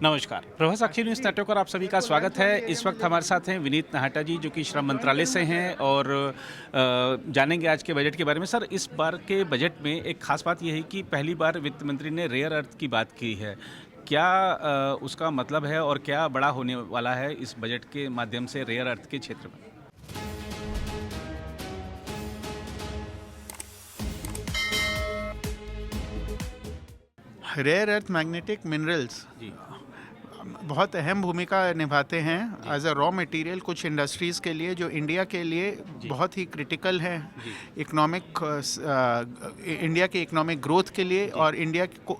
नमस्कार, प्रभा साक्षी news network पर आप सभी का स्वागत है। इस वक्त हमारे साथ हैं विनीत नाहटा जी, जो कि श्रम मंत्रालय से हैं और जानेंगे आज के बजट के बारे में। सर, इस बार के बजट में एक खास बात यह है कि पहली बार वित्त मंत्री ने रेयर अर्थ की बात की है। क्या उसका मतलब है और क्या बड़ा होने वाला है इस बजट के माध्यम से रेयर अर्थ के क्षेत्र में? रेयर अर्थ मैग्नेटिक मिनरल्स जी। बहुत अहम भूमिका निभाते हैं एज अ रॉ मटेरियल कुछ इंडस्ट्रीज़ के लिए, जो इंडिया के लिए बहुत ही क्रिटिकल है इकोनॉमिक इंडिया के इकोनॉमिक ग्रोथ के लिए। और इंडिया को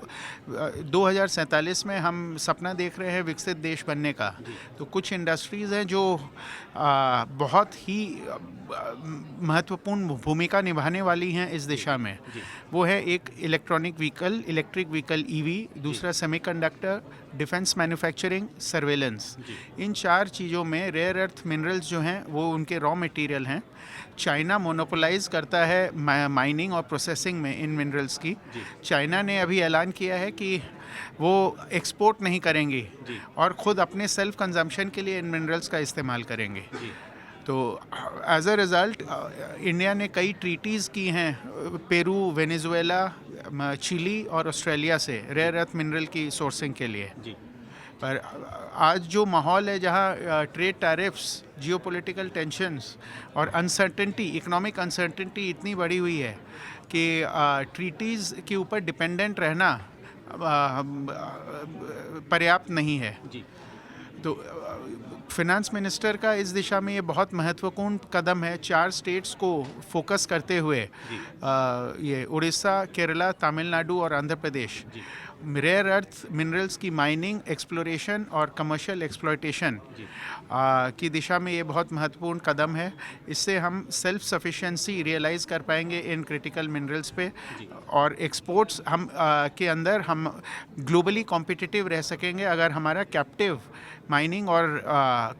2047 में हम सपना देख रहे हैं विकसित देश बनने का। तो कुछ इंडस्ट्रीज़ हैं जो बहुत ही महत्वपूर्ण भूमिका निभाने वाली हैं इस दिशा में। वो है एक इलेक्ट्रिक व्हीकल ईवी, दूसरा सेमीकंडक्टर, डिफेंस मैन्युफैक्चरिंग, सर्वेलेंस। इन चार चीज़ों में रेयर अर्थ मिनरल्स जो हैं वो उनके रॉ मटेरियल हैं। चाइना मोनोपोलाइज करता है माइनिंग और प्रोसेसिंग में इन मिनरल्स की। चाइना ने अभी ऐलान किया है कि वो एक्सपोर्ट नहीं करेंगे और ख़ुद अपने सेल्फ कंजम्पशन के लिए इन मिनरल्स का इस्तेमाल करेंगे। तो एज अ रिज़ल्ट इंडिया ने कई ट्रीटीज़ की हैं पेरू, वेनेजुएला, चिली और ऑस्ट्रेलिया से रेयर अर्थ मिनरल की सोर्सिंग के लिए। पर आज जो माहौल है जहाँ ट्रेड टैरिफ्स, जियोपॉलिटिकल टेंशन्स और अनसर्टेनिटी, इकोनॉमिक अनसर्टेनिटी इतनी बढ़ी हुई है कि ट्रीटीज़ के ऊपर डिपेंडेंट रहना पर्याप्त नहीं है। तो फिनेंस मिनिस्टर का इस दिशा में ये बहुत महत्वपूर्ण कदम है। 4 स्टेट्स को फोकस करते हुए ये उड़ीसा, केरला, तमिलनाडु और Andhra Pradesh rare earth minerals की माइनिंग, एक्सप्लोरेशन और कमर्शियल एक्सप्लॉयटेशन की दिशा में ये बहुत महत्वपूर्ण कदम है। इससे हम सेल्फ सफिशिएंसी रियलाइज़ कर पाएंगे इन क्रिटिकल मिनरल्स पे, और एक्सपोर्ट्स हम के अंदर हम ग्लोबली कॉम्पिटिटिव रह सकेंगे अगर हमारा कैप्टिव माइनिंग और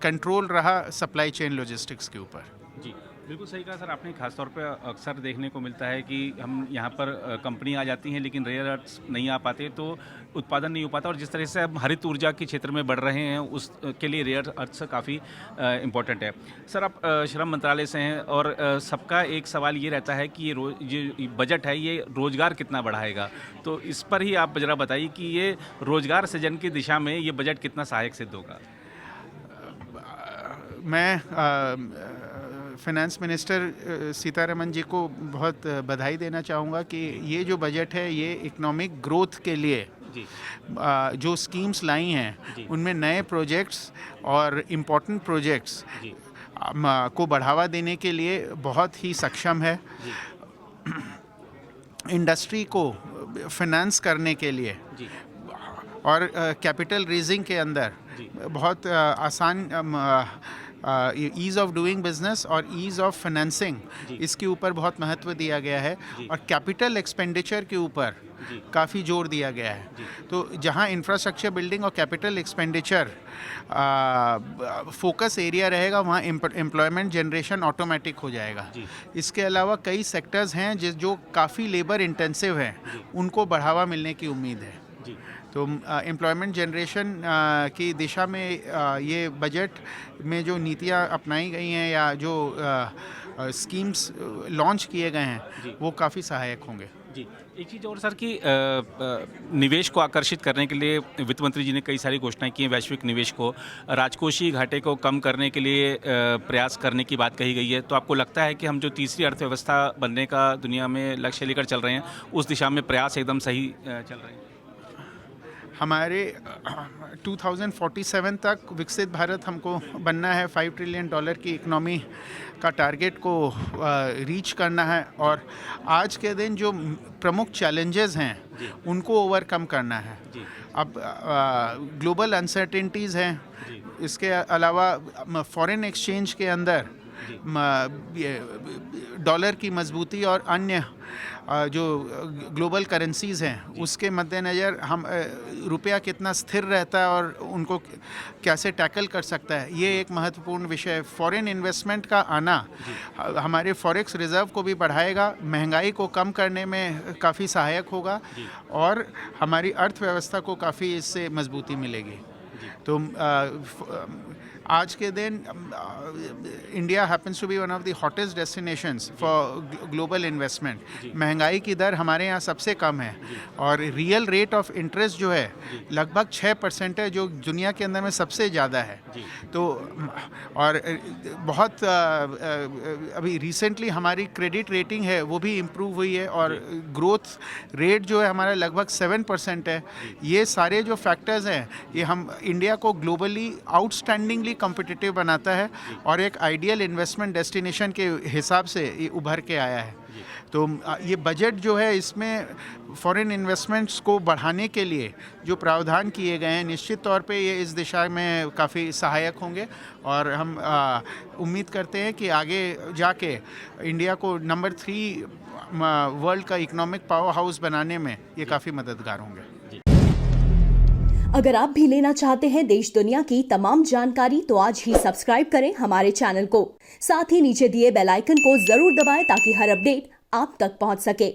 कंट्रोल रहा सप्लाई चेन लॉजिस्टिक्स के ऊपर। जी, बिल्कुल सही कहा सर आपने। खासतौर पे अक्सर देखने को मिलता है कि हम यहाँ पर कंपनी आ जाती हैं लेकिन रेयर अर्थ्स नहीं आ पाते, तो उत्पादन नहीं हो पाता। और जिस तरह से हम हरित ऊर्जा के क्षेत्र में बढ़ रहे हैं उसके लिए रेयर अर्थ्स काफ़ी इम्पोर्टेंट है। सर, आप श्रम मंत्रालय से हैं और सबका एक सवाल ये रहता है कि ये बजट है, ये रोज़गार कितना बढ़ाएगा। तो इस पर ही आप ज़रा बताइए कि ये रोज़गार सृजन की दिशा में ये बजट कितना सहायक सिद्ध होगा। मैं फिनेंस मिनिस्टर सीतारमन जी को बहुत बधाई देना चाहूँगा कि ये जो बजट है ये इकोनॉमिक ग्रोथ के लिए जो स्कीम्स लाई हैं उनमें नए प्रोजेक्ट्स और इम्पोर्टेंट प्रोजेक्ट्स को बढ़ावा देने के लिए बहुत ही सक्षम है। इंडस्ट्री को फिनेंस करने के लिए और कैपिटल रेजिंग के अंदर बहुत आसान ईज़ ऑफ डूइंग बिजनेस और ईज़ ऑफ फाइनेंसिंग, इसके ऊपर बहुत महत्व दिया गया है। और कैपिटल एक्सपेंडिचर के ऊपर काफ़ी जोर दिया गया है। तो जहां इंफ्रास्ट्रक्चर बिल्डिंग और कैपिटल एक्सपेंडिचर फोकस एरिया रहेगा, वहां एम्प्लॉयमेंट जनरेशन ऑटोमेटिक हो जाएगा। इसके अलावा कई सेक्टर्स हैं जो काफ़ी लेबर इंटेंसिव हैं, उनको बढ़ावा मिलने की उम्मीद है। तो एम्प्लॉयमेंट जनरेशन की दिशा में ये बजट में जो नीतियाँ अपनाई गई हैं या जो स्कीम्स लॉन्च किए गए हैं वो काफ़ी सहायक होंगे। जी, एक चीज़ और सर कि निवेश को आकर्षित करने के लिए वित्त मंत्री जी ने कई सारी घोषणाएं की हैं। वैश्विक निवेश को, राजकोषीय घाटे को कम करने के लिए प्रयास करने की बात कही गई है। तो आपको लगता है कि हम जो तीसरी अर्थव्यवस्था बनने का दुनिया में लक्ष्य लेकर चल रहे हैं उस दिशा में प्रयास एकदम सही चल रहे हैं? हमारे 2047 तक विकसित भारत हमको बनना है। $5 ट्रिलियन की इकनॉमी का टारगेट को रीच करना है। और आज के दिन जो प्रमुख चैलेंजेस हैं उनको ओवरकम करना है। अब ग्लोबल अनसर्टेनिटीज़ हैं, इसके अलावा फॉरेन एक्सचेंज के अंदर डॉलर की मजबूती और अन्य जो ग्लोबल करेंसीज़ हैं उसके मद्देनज़र हम रुपया कितना स्थिर रहता है और उनको कैसे टैकल कर सकता है, ये एक महत्वपूर्ण विषय है। फॉरेन इन्वेस्टमेंट का आना हमारे फॉरेक्स रिज़र्व को भी बढ़ाएगा, महंगाई को कम करने में काफ़ी सहायक होगा और हमारी अर्थव्यवस्था को काफ़ी इससे मजबूती मिलेगी। तो आज के दिन India happens to be one of the hottest destinations for global investment. महंगाई की दर हमारे यहाँ सबसे कम है और रियल रेट ऑफ इंटरेस्ट जो है लगभग 6% है, जो दुनिया के अंदर में सबसे ज़्यादा है। तो और बहुत अभी रिसेंटली हमारी क्रेडिट रेटिंग है वो भी इम्प्रूव हुई है और ग्रोथ रेट जो है हमारा लगभग 7% है। ये सारे जो फैक्टर्स हैं ये हम इंडिया को ग्लोबली आउटस्टैंडिंगली कॉम्पिटिटिव बनाता है और एक आइडियल इन्वेस्टमेंट डेस्टिनेशन के हिसाब से ये उभर के आया है। तो ये बजट जो है इसमें फॉरेन इन्वेस्टमेंट्स को बढ़ाने के लिए जो प्रावधान किए गए हैं निश्चित तौर पे ये इस दिशा में काफ़ी सहायक होंगे और हम उम्मीद करते हैं कि आगे जाके इंडिया को नंबर 3 वर्ल्ड का इकोनॉमिक पावर हाउस बनाने में ये काफ़ी मददगार होंगे। अगर आप भी लेना चाहते हैं देश दुनिया की तमाम जानकारी तो आज ही सब्सक्राइब करें हमारे चैनल को। साथ ही नीचे दिए बेल आइकन को जरूर दबाएं ताकि हर अपडेट आप तक पहुंच सके।